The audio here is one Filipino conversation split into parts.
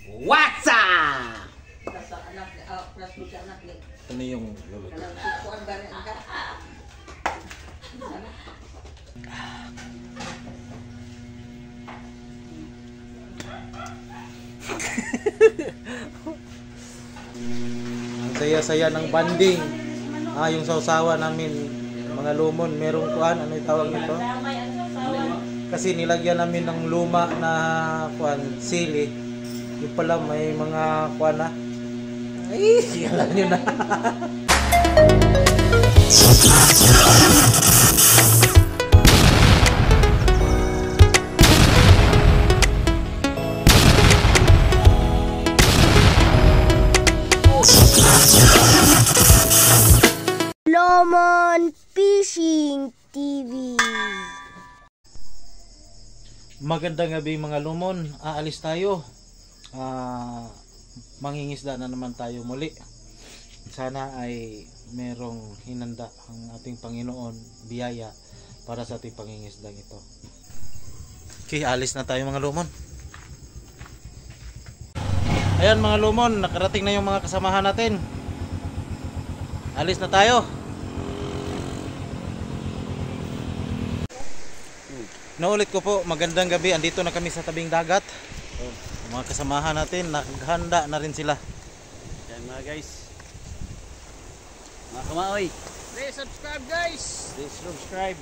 What's up? Ano yung luluto? Ang saya-saya ng banding. Yung sausawa namin, mga lumon, merong kuan, ano yung tawag nito? Kasi nilagyan namin ng luma na kuan, sili. Yung pala may mga kuan na. Ay, alam nyo na. Lomon Fishing TV. Magandang gabi mga lumon. Aalis tayo. Mangingisda na naman tayo muli. Sana ay merong hinanda ang ating Panginoon, biyaya para sa ating pangingisda ito. Okay, alis na tayo mga lumon. Ayan mga lumon, nakarating na yung mga kasamahan natin. Alis na tayo. Naulit ko po, magandang gabi. Andito na kami sa tabing dagat. Mga kasamahan natin, naghanda na rin sila. Yan mga guys. Mga kamaoy. Please subscribe guys. Please subscribe.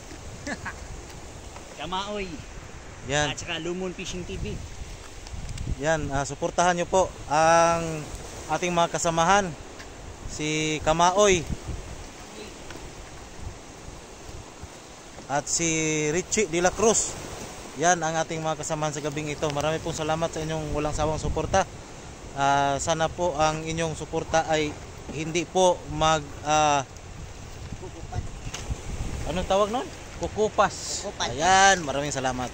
Kamaoy. Yan. At saka Lumon Fishing TV. Yan, suportahan nyo po ang ating mga kasamahan. Si Kamaoy. At si Richie de la Cruz. Yan ang ating mga kasamahan sa gabing ito. Marami pong salamat sa inyong walang sawang suporta. Sana po ang inyong suporta ay hindi po anong tawag nun? Kukupas. Ayan, maraming salamat.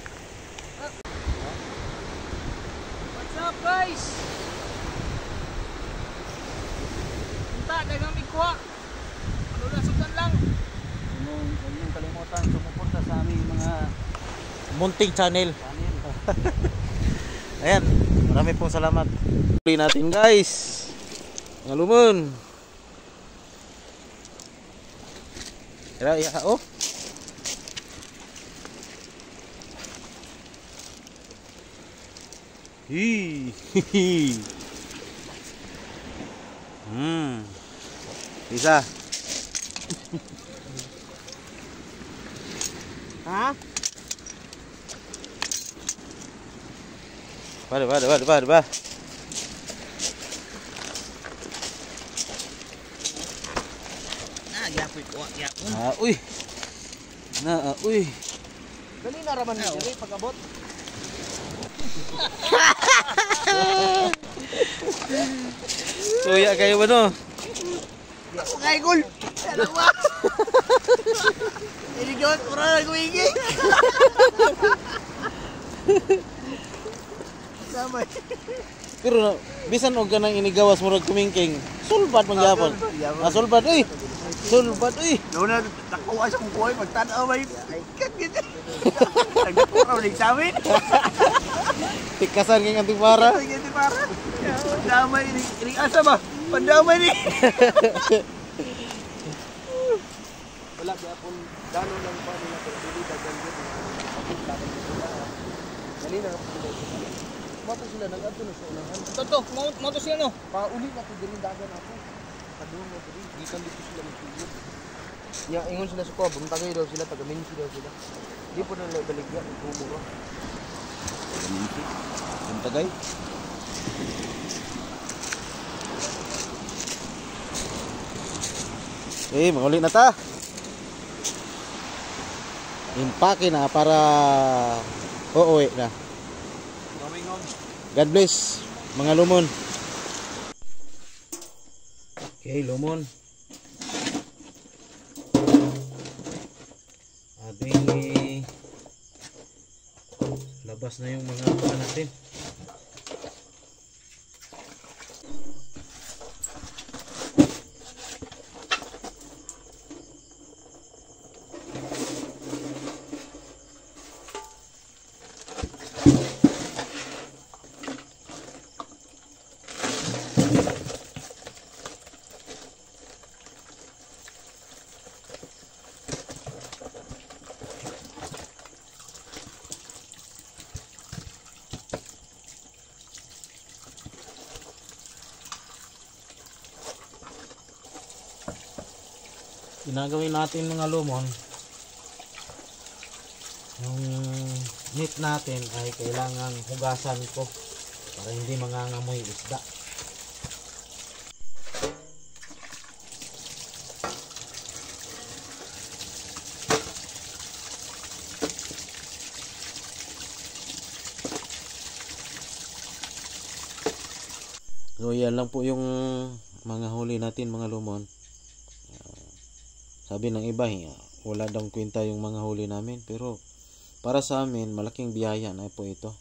What's up guys? Punta, dagang mikuha. Ano lang, sudan lang. Huwag niyong kalimutan sumuporta sa aming mga Munting channel. channel. Ayan, marami pong salamat. Huli natin guys. Mga lumon. Oh. Isa. Ha? Ba. Gyapoy ko, gyapon. Uy. Dali na raman ni dali pag-abot. Tuya kayo ba no? Okay, gol. Ano ba? Iligot, pura nagwigi. Samay. Pero na, bisan og kanang inigawas murag kumingking. Sulbad man gyapon. Sulbad uy. Sulbad uy. Luna nakuha sa kong kuhay pagtanaw may kat gid. Nagpura ulit sa amin. Tikasan kay anting para. Sige para. Damay ni asa ba? Pandamay ni. Wala gyapon dano lang pa nila pero dili dagan gid. Dali na mato sila nag-adto na sa unahan. Toto, mo to sila no. Pauli na to diri dagan ako. Kadung mo diri, gikan dito sila magpili. Ya ingon sila sa ko, buntagay daw sila taga-minsi daw sila. Di po na baligya ng kumura. Minsi. Buntagay. Manguli na ta. Impake na para uuwi na. God bless mga lumon. Okay, lumon. Ating labas na yung mga kuha natin. ginagawin natin mga lumon, yung meat natin ay kailangan hugasan ko para hindi mangangamoy isda. So yan lang po yung mga huli natin mga lumon. Sabi ng iba, wala daw kwenta yung mga huli namin, pero para sa amin malaking biyaya na po ito.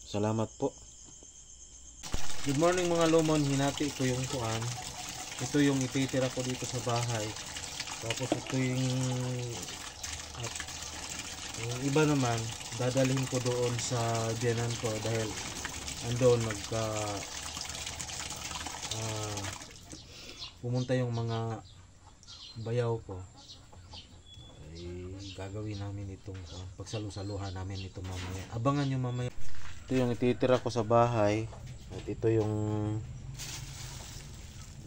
Salamat po. Good morning mga lumon, hinati ko yung kuan. Ito yung ititira ko dito sa bahay. Tapos ito yung yung iba naman dadalhin ko doon sa biyanan ko dahil andon pumunta yung mga bayaw ko, ay gagawin namin itong pagsalusaluhan namin ito mamaya. Abangan nyo mamaya. Ito yung ititira ko sa bahay at ito yung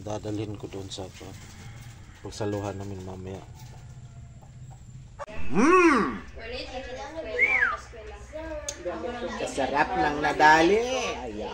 dadalhin ko doon sa pagsaluhan namin mamaya. Sarap ng nadali. Ayan.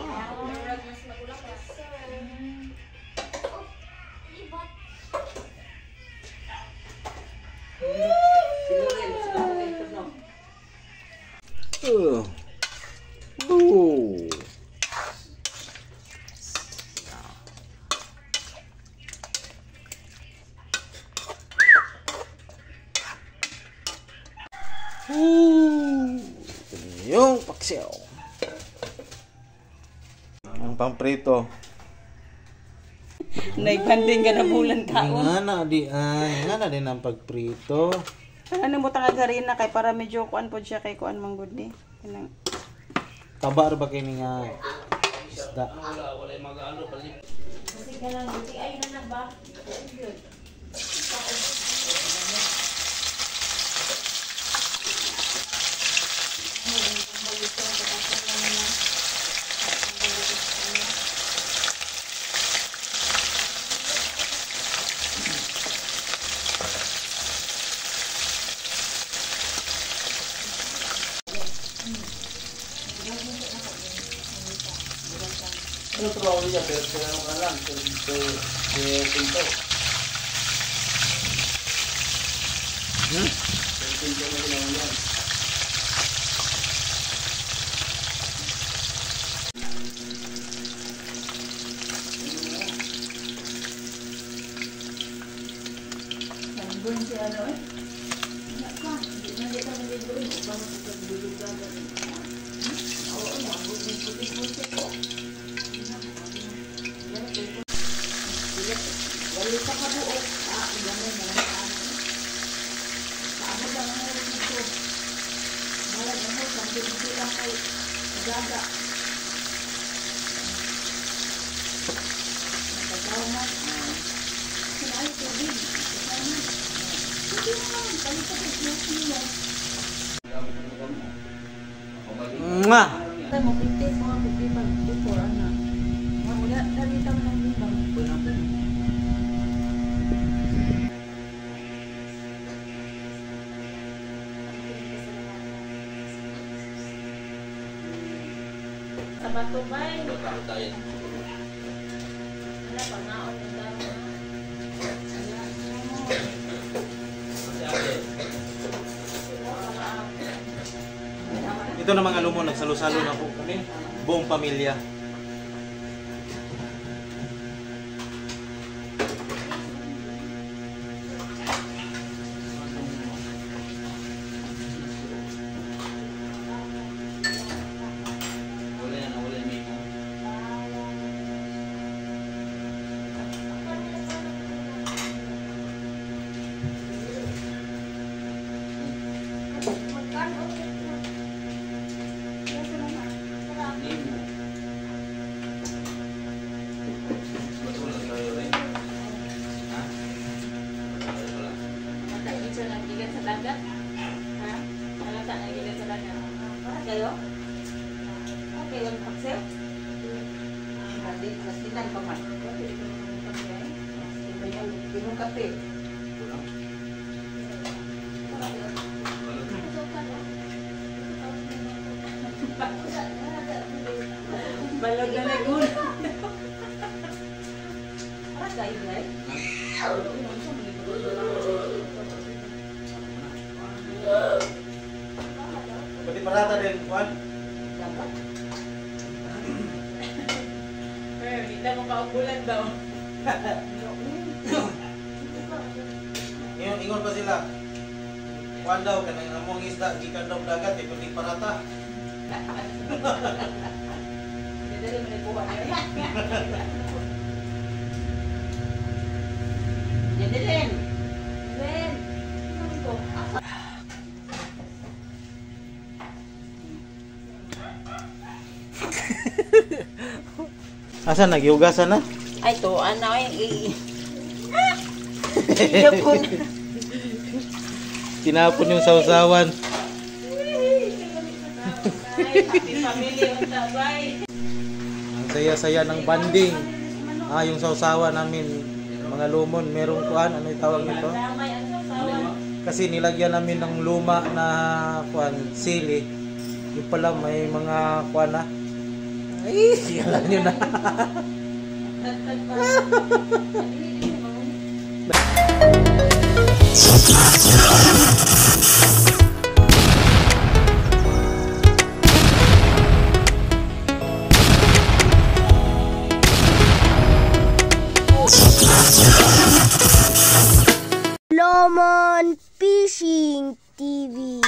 Yung paksiw. Ang pamprito. Nagbanding ka na bulan taon. Nga na din ang pagprito. Ano mo tangag harina kay para medyo kuan po siya kay kuan manggod ni. Kanang Tabar ba kini nga isda? Ano trabaho niya? Pero ano ka lang? Pinto. Pinto na ginawa yan. nagbuin si ano eh. Naka, hindi ka nagbuin o paano ko pagdulugagan. Oo, nagbuin puti-puti ko. Wali sa kabuok. Ganun na lang ano. Paano ba nga rin ito? Malag ano, sambil sila kay gaga. Nakagawa sinaay tubig. Buti naman, palitan ang smoke nila. Mwah! Tayo mo, 50 mga 50 before, anak. Wala, dalita mo ng limbang. Sa Batubay, wala pa naon ng dama. Ito na mga lumon, nagsalo-salo na po kami. Buong pamilya. Nakaigit siya nagigat sa dagat. Ha? Wala ka nagigat sa dagat. Para kayo? Okay, yung paksel? Hindi, mas tinay pa man. Iba yung kape. Balog na nagul. Para kayo na eh. Pati parata din, Juan. Dapat. Eh, hindi mo kaubulan daw. Ingon pa sila. Juan daw, kanang among isda, gikan daw dagat, pati parata. Dali mo nagkuha niya. Yan din. Len. Ano to? Asa nagyugasan na? Ay to, ano ay Iyapon. Tinapon yung sausawan. Happy family unta bye. Ang saya-saya ng banding. Yung sausawan namin, mga lumon, merong kuan, ano yung tawag nito? Damay ang sasawan. Kasi nilagyan namin ng luma na kuan, sili. Yung pala may mga kuan na. Ay, alam nyo na. Tagtag pa. Lomon Fishing TV.